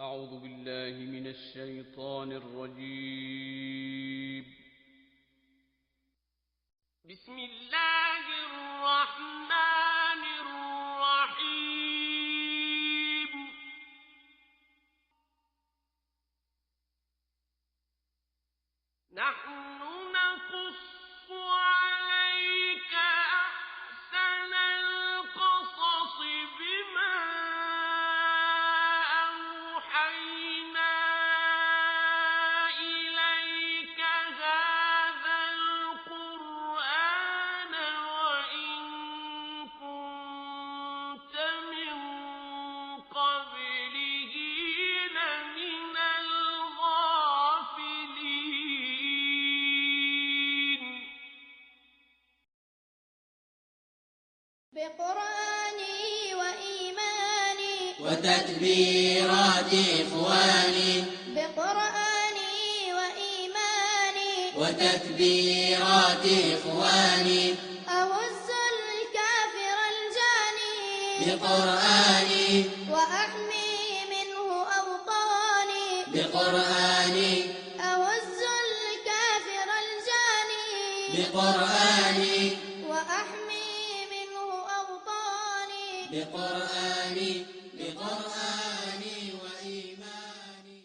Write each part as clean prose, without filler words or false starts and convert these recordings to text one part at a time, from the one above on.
أعوذ بالله من الشيطان الرجيم. بسم الله الرحمن الرحيم. نحن نقص عليك أحسن القصص بما أوحينا إليك هذا القرآن وإن كنت من قبله لمن الغافلين. بقرآني وإيماني وتكبيرات إخواني بقرآني وإيماني وتكبيرات إخواني أهز الكافر الجاني بقرآني وأحمي منه أوطاني بقرآني أهز الكافر الجاني بقرآني وأحمي منه أوطاني بقرآني وإيماني.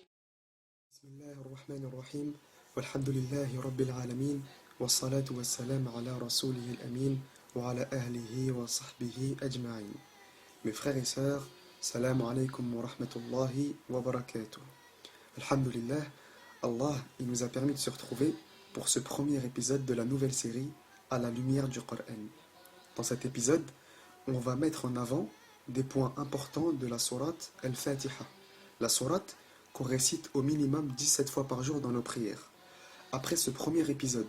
بسم الله الرحمن الرحيم والحمد لله رب العالمين والصلاة والسلام على رسوله الأمين وعلى أهله وصحبه أجمعين. Mes frères et sœurs, salam alaykum wa rahmatullahi wa barakatuh. Alhamdulillah, Allah il nous a permis de se retrouver pour ce premier épisode de la nouvelle série à la lumière du Coran. Dans cet épisode, on va mettre en avant des points importants de la sourate Al-Fatiha. La sourate qu'on récite au minimum 17 fois par jour dans nos prières. Après ce premier épisode,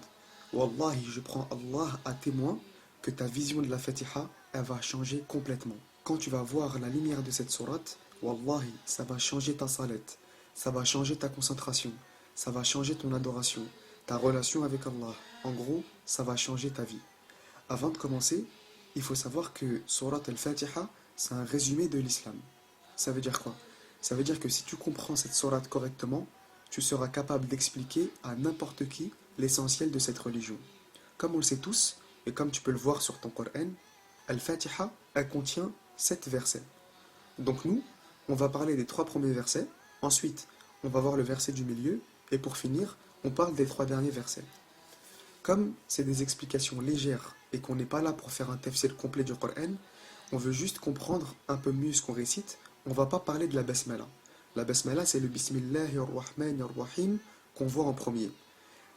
Wallahi, je prends Allah à témoin que ta vision de la Fatiha, elle va changer complètement. Quand tu vas voir la lumière de cette sourate, Wallahi, ça va changer ta salette, ça va changer ta concentration, ça va changer ton adoration, ta relation avec Allah. En gros, ça va changer ta vie. Avant de commencer, il faut savoir que sourate Al-Fatiha, c'est un résumé de l'islam. Ça veut dire quoi? Ça veut dire que si tu comprends cette sourate correctement, tu seras capable d'expliquer à n'importe qui l'essentiel de cette religion. Comme on le sait tous, et comme tu peux le voir sur ton Coran, Al-Fatiha, elle contient 7 versets. Donc nous, on va parler des 3 premiers versets, ensuite on va voir le verset du milieu, et pour finir, on parle des 3 derniers versets. Comme c'est des explications légères et qu'on n'est pas là pour faire un tafsir complet du Coran, on veut juste comprendre un peu mieux ce qu'on récite, on va pas parler de la Basmala. La Basmala, c'est le Bismillahir-Rahmanir-Rahim qu'on voit en premier.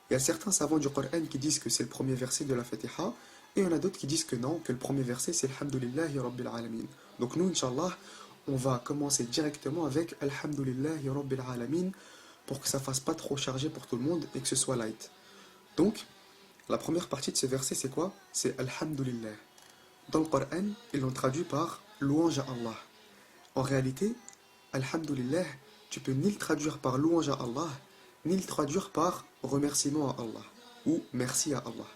Il y a certains savants du Coran qui disent que c'est le premier verset de la Fatiha, et il y en a d'autres qui disent que non, que le premier verset c'est Alhamdulillahi Rabbil Alamin. Donc nous, Inch'Allah, on va commencer directement avec Alhamdulillahi Rabbil Alamin pour que ça fasse pas trop chargé pour tout le monde et que ce soit light. Donc, la première partie de ce verset c'est quoi? C'est Alhamdulillah. Dans le Coran, ils l'ont traduit par louange à Allah. En réalité, Alhamdulillah, tu peux ni le traduire par louange à Allah, ni le traduire par remerciement à Allah, ou merci à Allah.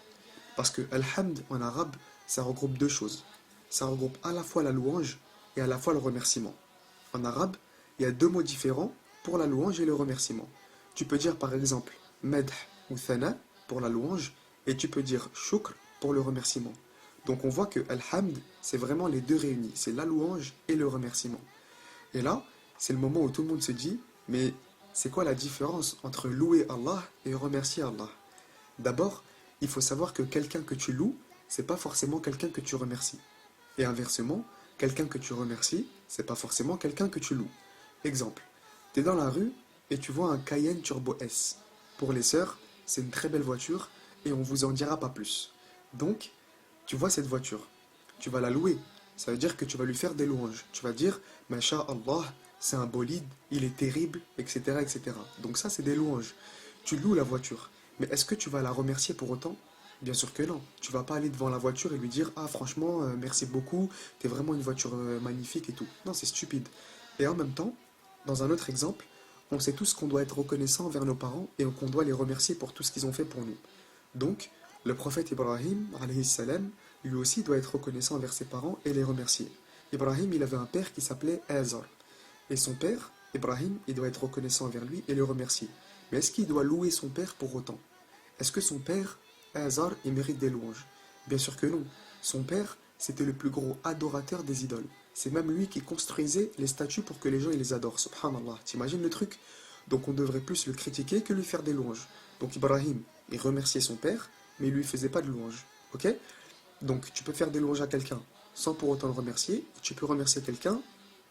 Parce que Alhamd en arabe, ça regroupe 2 choses. Ça regroupe à la fois la louange et à la fois le remerciement. En arabe, il y a 2 mots différents pour la louange et le remerciement. Tu peux dire par exemple madh ou thana pour la louange, et tu peux dire shukr pour le remerciement. Donc on voit que Alhamd, c'est vraiment les 2 réunis, c'est la louange et le remerciement. Et là, c'est le moment où tout le monde se dit, mais c'est quoi la différence entre louer Allah et remercier Allah? D'abord, il faut savoir que quelqu'un que tu loues, c'est pas forcément quelqu'un que tu remercies. Et inversement, quelqu'un que tu remercies, c'est pas forcément quelqu'un que tu loues. Exemple, tu es dans la rue et tu vois un Cayenne Turbo S. Pour les sœurs, c'est une très belle voiture et on vous en dira pas plus. Donc, tu vois cette voiture, tu vas la louer. Ça veut dire que tu vas lui faire des louanges. Tu vas dire, Masha'Allah, c'est un bolide, il est terrible, etc., etc. Donc ça, c'est des louanges. Tu loues la voiture. Mais est-ce que tu vas la remercier pour autant? Bien sûr que non. Tu vas pas aller devant la voiture et lui dire, ah franchement, merci beaucoup, t'es vraiment une voiture magnifique et tout. Non, c'est stupide. Et en même temps, dans un autre exemple, on sait tous qu'on doit être reconnaissant envers nos parents et qu'on doit les remercier pour tout ce qu'ils ont fait pour nous. Donc, le prophète Ibrahim, alayhi salam, lui aussi doit être reconnaissant envers ses parents et les remercier. Ibrahim, il avait un père qui s'appelait Azar. Et son père Ibrahim, il doit être reconnaissant envers lui et le remercier. Mais est-ce qu'il doit louer son père pour autant? Est-ce que son père, Azar, il mérite des louanges? Bien sûr que non. Son père, c'était le plus gros adorateur des idoles. C'est même lui qui construisait les statues pour que les gens ils les adorent. Subhanallah, t'imagines le truc? Donc on devrait plus le critiquer que lui faire des louanges. Donc Ibrahim, il remerciait son père, mais il lui faisait pas de louanges. Ok? Donc tu peux faire des louanges à quelqu'un sans pour autant le remercier. Et tu peux remercier quelqu'un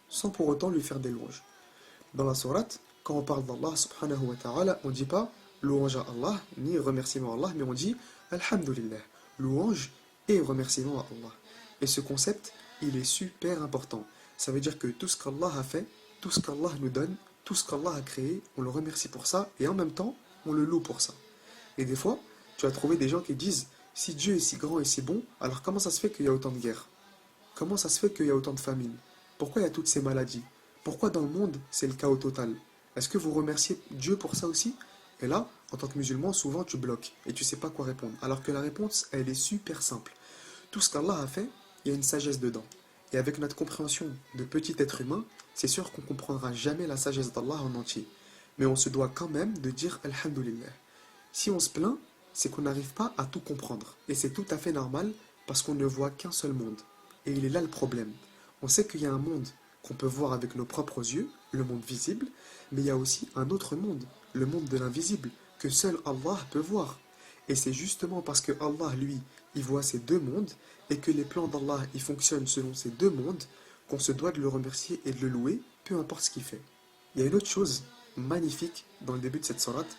sans pour autant lui faire des louanges. Dans la sourate, quand on parle d'Allah subhanahu wa ta'ala, on ne dit pas louange à Allah, ni remerciement à Allah, mais on dit Alhamdulillah, louange et remerciement à Allah. Et ce concept, il est super important. Ça veut dire que tout ce qu'Allah a fait, tout ce qu'Allah nous donne, tout ce qu'Allah a créé, on le remercie pour ça, et en même temps, on le loue pour ça. Et des fois, tu vas trouver des gens qui disent si Dieu est si grand et si bon, alors comment ça se fait qu'il y a autant de guerres? Comment ça se fait qu'il y a autant de famines? Pourquoi il y a toutes ces maladies? Pourquoi dans le monde, c'est le chaos total? Est-ce que vous remerciez Dieu pour ça aussi? Et là, en tant que musulman, souvent tu bloques et tu sais pas quoi répondre. Alors que la réponse, elle est super simple. Tout ce qu'Allah a fait, il y a une sagesse dedans. Et avec notre compréhension de petit être humain, c'est sûr qu'on ne comprendra jamais la sagesse d'Allah en entier. Mais on se doit quand même de dire Alhamdulillah. Si on se plaint, c'est qu'on n'arrive pas à tout comprendre. Et c'est tout à fait normal parce qu'on ne voit qu'un seul monde. Et il est là le problème. On sait qu'il y a un monde qu'on peut voir avec nos propres yeux, le monde visible, mais il y a aussi un autre monde, le monde de l'invisible, que seul Allah peut voir. Et c'est justement parce que Allah, lui, il voit ces deux mondes, et que les plans d'Allah, ils fonctionnent selon ces deux mondes, qu'on se doit de le remercier et de le louer, peu importe ce qu'il fait. Il y a une autre chose magnifique dans le début de cette sourate,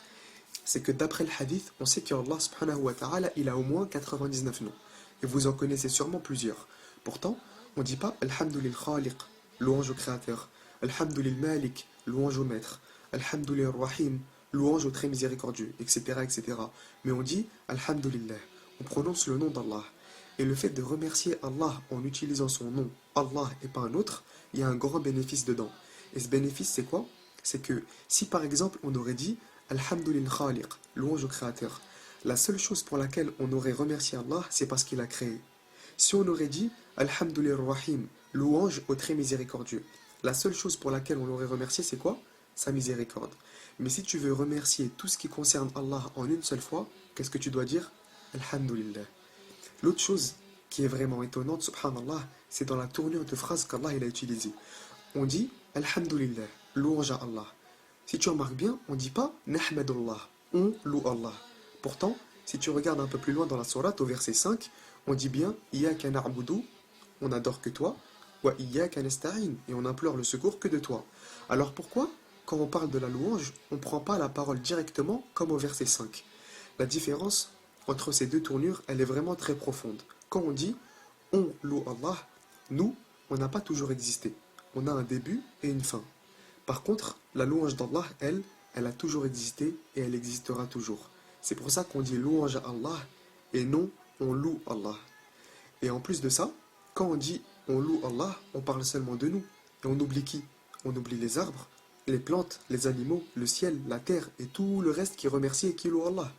c'est que d'après le hadith, on sait qu'Allah subhanahu wa ta'ala, il a au moins 99 noms. Et vous en connaissez sûrement plusieurs. Pourtant, on ne dit pas Alhamdulillah Khaliq, louange au Créateur, Alhamdulillah Malik, louange au Maître, Alhamdulillah Rahim, louange au Très Miséricordieux, etc., etc. Mais on dit Alhamdulillah, on prononce le nom d'Allah. Et le fait de remercier Allah en utilisant son nom, Allah et pas un autre, il y a un grand bénéfice dedans. Et ce bénéfice, c'est quoi? C'est que si par exemple on aurait dit Alhamdulillah Khaliq, louange au Créateur, la seule chose pour laquelle on aurait remercié Allah, c'est parce qu'il a créé. Si on aurait dit Alhamdulillah Rahim, louange au Très Miséricordieux, la seule chose pour laquelle on l'aurait remercié, c'est quoi? Sa miséricorde. Mais si tu veux remercier tout ce qui concerne Allah en une seule fois, qu'est-ce que tu dois dire? Alhamdulillah. L'autre chose qui est vraiment étonnante, subhanallah, c'est dans la tournure de phrase qu'Allah il a utilisée. On dit Alhamdulillah, louange à Allah. Si tu remarques bien, on ne dit pas Nahmadullah, on loue Allah. Pourtant, si tu regardes un peu plus loin dans la sourate, au verset 5, on dit bien Iyyaka na'budu, on n'adore que toi, wa iyyaka nasta'in, et on implore le secours que de toi. Alors pourquoi, quand on parle de la louange, on ne prend pas la parole directement comme au verset 5? La différence entre ces deux tournures, elle est vraiment très profonde. Quand on dit on loue Allah, nous, on n'a pas toujours existé. On a un début et une fin. Par contre, la louange d'Allah, elle a toujours existé et elle existera toujours. C'est pour ça qu'on dit louange à Allah et non on loue Allah. Et en plus de ça, quand on dit on loue Allah, on parle seulement de nous. Et on oublie qui? On oublie les arbres, les plantes, les animaux, le ciel, la terre et tout le reste qui remercie et qui loue Allah.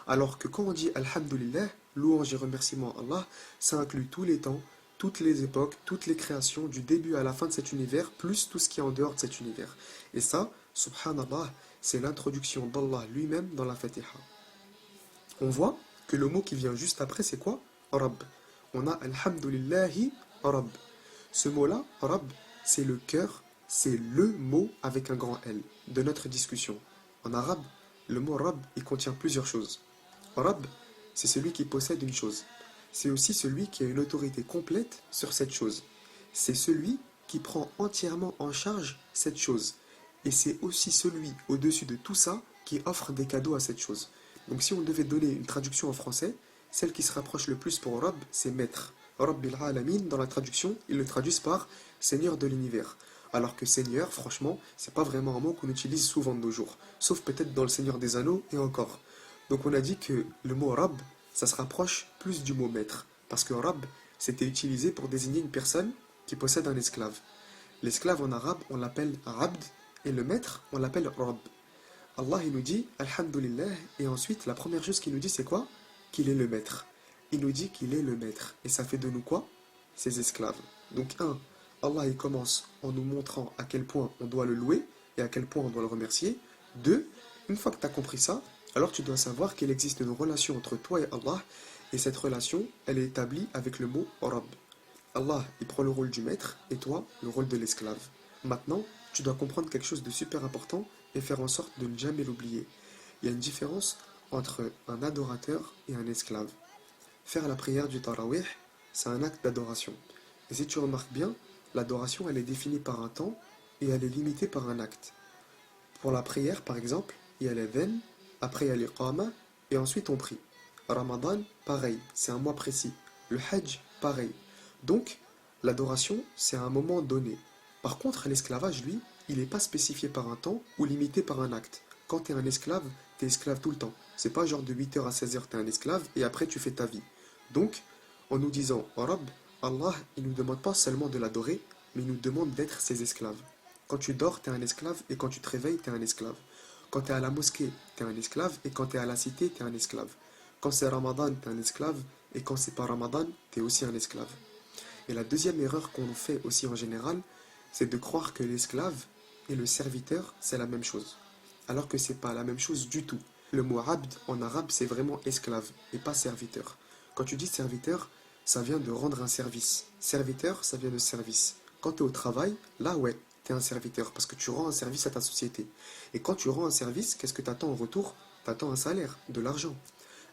Alors que quand on dit Alhamdulillah, louange et remerciement à Allah, ça inclut tous les temps, toutes les époques, toutes les créations, du début à la fin de cet univers, plus tout ce qui est en dehors de cet univers. Et ça, subhanallah, c'est l'introduction d'Allah lui-même dans la Fatiha. On voit que le mot qui vient juste après, c'est quoi? Rabb. On a Alhamdulillahi Rabb. Ce mot-là, Rabb, c'est le cœur, c'est le mot avec un grand L de notre discussion. En arabe, le mot Rabb, il contient plusieurs choses. Rabb, c'est celui qui possède une chose. C'est aussi celui qui a une autorité complète sur cette chose. C'est celui qui prend entièrement en charge cette chose. Et c'est aussi celui, au-dessus de tout ça, qui offre des cadeaux à cette chose. Donc si on devait donner une traduction en français, celle qui se rapproche le plus pour Rabb, c'est Maître. Rabbil Alamin, dans la traduction, ils le traduisent par Seigneur de l'univers. Alors que Seigneur, franchement, c'est pas vraiment un mot qu'on utilise souvent de nos jours. Sauf peut-être dans le Seigneur des Anneaux et encore. Donc on a dit que le mot Rabb, ça se rapproche plus du mot maître. Parce que Rabb, c'était utilisé pour désigner une personne qui possède un esclave. L'esclave en arabe, on l'appelle Abd, et le maître, on l'appelle Rabb. Allah, il nous dit Alhamdulillah, et ensuite, la première chose qu'il nous dit, c'est quoi? Qu'il est le maître. Il nous dit qu'il est le maître. Et ça fait de nous quoi? Ses esclaves. Donc Allah, il commence en nous montrant à quel point on doit le louer, et à quel point on doit le remercier. 2. Une fois que tu as compris ça, alors tu dois savoir qu'il existe une relation entre toi et Allah, et cette relation, elle est établie avec le mot Rabb. Allah, il prend le rôle du maître, et toi, le rôle de l'esclave. Maintenant, tu dois comprendre quelque chose de super important et faire en sorte de ne jamais l'oublier. Il y a une différence entre un adorateur et un esclave. Faire la prière du Tarawih, c'est un acte d'adoration. Et si tu remarques bien, l'adoration, elle est définie par un temps et elle est limitée par un acte. Pour la prière, par exemple, il y a l'adhan, après il y a l'iqama, et ensuite on prie. Ramadan, pareil, c'est un mois précis. Le Hajj, pareil. Donc, l'adoration, c'est à un moment donné. Par contre, l'esclavage, lui, il n'est pas spécifié par un temps ou limité par un acte. Quand tu es un esclave, tu es esclave tout le temps. C'est pas genre de 8h à 16h, tu es un esclave et après tu fais ta vie. Donc, en nous disant « Rabb », Allah, il ne nous demande pas seulement de l'adorer, mais il nous demande d'être ses esclaves. Quand tu dors, tu es un esclave et quand tu te réveilles, tu es un esclave. Quand tu es à la mosquée, tu es un esclave et quand tu es à la cité, tu es un esclave. Quand c'est Ramadan, tu es un esclave et quand c'est pas Ramadan, tu es aussi un esclave. Et la deuxième erreur qu'on fait aussi en général, c'est de croire que l'esclave et le serviteur, c'est la même chose. Alors que c'est pas la même chose du tout. Le mot abd en arabe, c'est vraiment esclave et pas serviteur. Quand tu dis serviteur, ça vient de rendre un service. Serviteur, ça vient de service. Quand tu es au travail, là ouais, tu es un serviteur parce que tu rends un service à ta société. Et quand tu rends un service, qu'est-ce que tu attends en retour? Tu attends un salaire, de l'argent.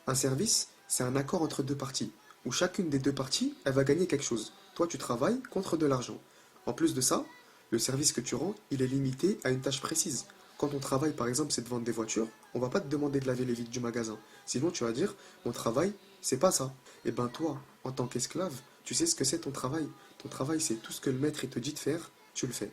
Un service, c'est un accord entre deux parties, où chacune des deux parties, elle va gagner quelque chose. Toi, tu travailles contre de l'argent. En plus de ça, le service que tu rends, il est limité à une tâche précise. Quand ton travail, par exemple, c'est de vendre des voitures, on va pas te demander de laver les vitres du magasin. Sinon, tu vas dire, mon travail, c'est pas ça. Et ben toi, en tant qu'esclave, tu sais ce que c'est ton travail. Ton travail, c'est tout ce que le maître il te dit de faire, tu le fais.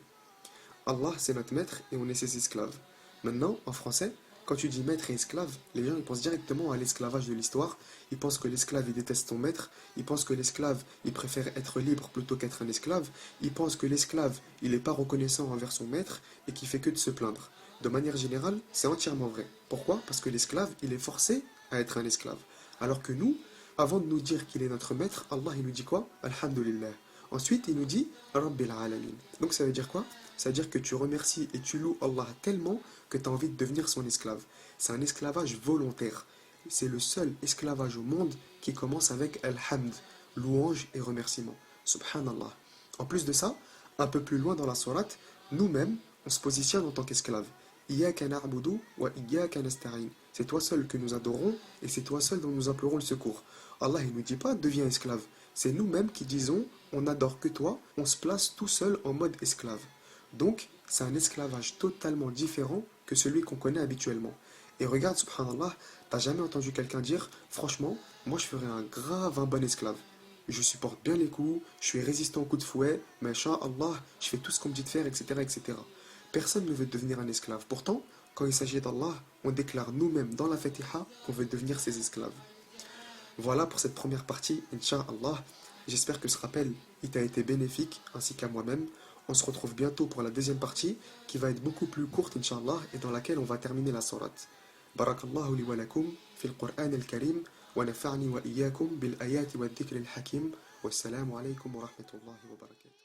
Allah, c'est notre maître et on est ses esclaves. Maintenant, en français, quand tu dis maître et esclave, les gens ils pensent directement à l'esclavage de l'histoire. Ils pensent que l'esclave il déteste son maître. Ils pensent que l'esclave il préfère être libre plutôt qu'être un esclave. Ils pensent que l'esclave il n'est pas reconnaissant envers son maître et qu'il fait que de se plaindre. De manière générale, c'est entièrement vrai. Pourquoi? Parce que l'esclave il est forcé à être un esclave. Alors que nous, avant de nous dire qu'il est notre maître, Allah il nous dit quoi? Alhamdulillah. Ensuite, il nous dit Rabbil alamin. Donc ça veut dire quoi? Ça veut dire que tu remercies et tu loues Allah tellement que tu as envie de devenir son esclave. C'est un esclavage volontaire. C'est le seul esclavage au monde qui commence avec Alhamd, louange et remerciement. Subhanallah. En plus de ça, un peu plus loin dans la sourate, nous-mêmes, on se positionne en tant qu'esclave. Iyyaka na'budu wa iyyaka nasta'in. C'est toi seul que nous adorons et c'est toi seul dont nous implorons le secours. Allah il ne nous dit pas deviens esclave. C'est nous-mêmes qui disons on n'adore que toi, on se place tout seul en mode esclave. Donc, c'est un esclavage totalement différent que celui qu'on connaît habituellement. Et regarde, subhanallah, t'as jamais entendu quelqu'un dire franchement, moi je ferais un bon esclave. Je supporte bien les coups, je suis résistant aux coups de fouet, mais Allah, je fais tout ce qu'on me dit de faire, etc., etc. Personne ne veut devenir un esclave. Pourtant, quand il s'agit d'Allah, on déclare nous-mêmes dans la Fatiha qu'on veut devenir ses esclaves. Voilà pour cette première partie, Inch'Allah. J'espère que ce rappel il t'a été bénéfique, ainsi qu'à moi-même. On se retrouve bientôt pour la deuxième partie, qui va être beaucoup plus courte, Inch'Allah, et dans laquelle on va terminer la sourate. Barakallahu li wa lakum fil Qur'an al-Karim, wa nafa'ni wa iyyakum bil ayati wa dhikri al-hakim. Wassalamu alaykum wa rahmatullahi wa barakatuh.